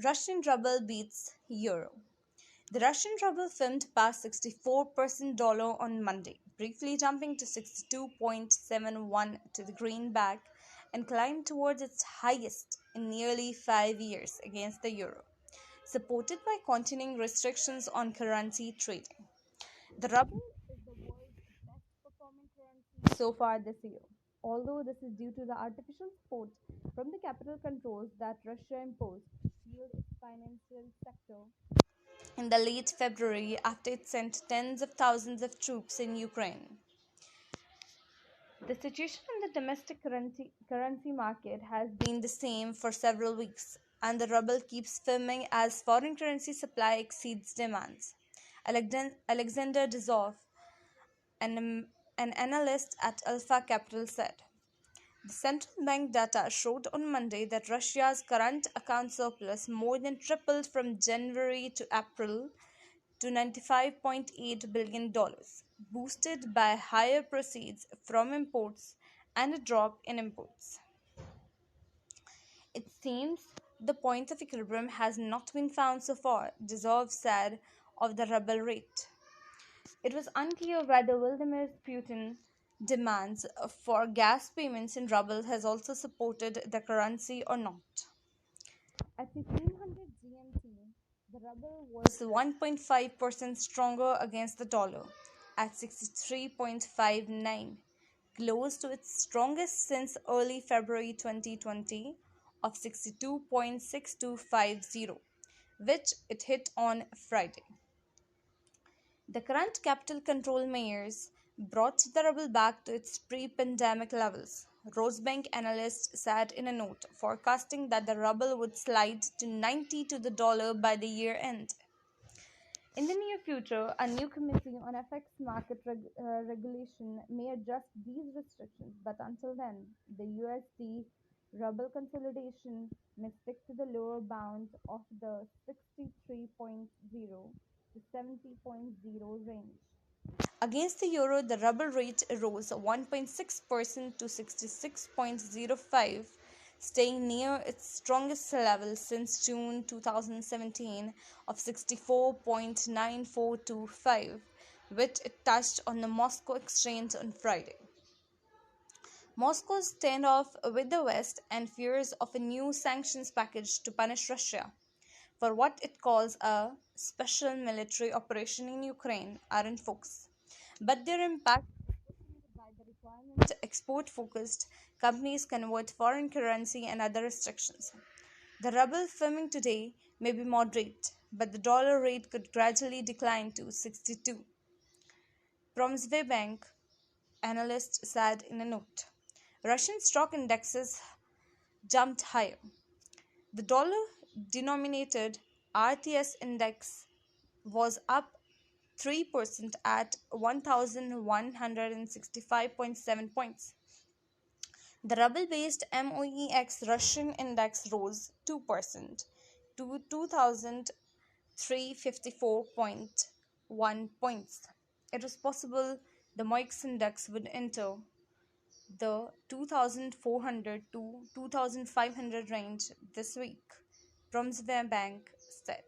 Russian ruble beats euro. The Russian ruble filmed past 64% dollar on Monday, briefly jumping to 62.71 to the greenback and climbed towards its highest in nearly 5 years against the euro, supported by continuing restrictions on currency trading. The ruble is the world's best performing currency so far this year, although this is due to the artificial support from the capital controls that Russia imposed to shield its financial sector in the late February after it sent tens of thousands of troops in Ukraine. The situation in the domestic currency market has been the same for several weeks, and the ruble keeps firming as foreign currency supply exceeds demands. Alexander Dizov, an analyst at Alpha Capital, said. The central bank data showed on Monday that Russia's current account surplus more than tripled from January to April to $95.8 billion, boosted by higher proceeds from imports and a drop in imports. It seems the point of equilibrium has not been found so far, Dizov said of the ruble rate. It was unclear whether Vladimir Putin's demands for gas payments in ruble has also supported the currency or not. At 1500 GMT, the ruble was 1.5% stronger against the dollar at 63.59, close to its strongest since early February 2020 of 62.6250, which it hit on Friday. The current capital control measures brought the ruble back to its pre-pandemic levels, Rosebank analysts said in a note, forecasting that the ruble would slide to 90 to the dollar by the year end. In the near future, a new committee on FX market regulation may adjust these restrictions, but until then, the USD ruble consolidation may stick to the lower bound of the 63.0 to 70.0 range. Against the euro, the ruble rate rose 1.6% to 66.05, staying near its strongest level since June 2017 of 64.9425, which it touched on the Moscow exchange on Friday. Moscow's standoff with the West and fears of a new sanctions package to punish Russia for what it calls a special military operation in Ukraine are in focus, but their impact is cushioned by the requirement to export-focused companies convert foreign currency and other restrictions. The ruble firming today may be moderate, but the dollar rate could gradually decline to 62. Bank analyst said in a note. Russian stock indexes jumped higher. The dollar denominated RTS index was up 3% at 1,165.7 points. The ruble based MOEX Russian index rose 2% to 2,354.1 points. It was possible the MOEX index would enter the 2,400 to 2,500 range this week, Bank said.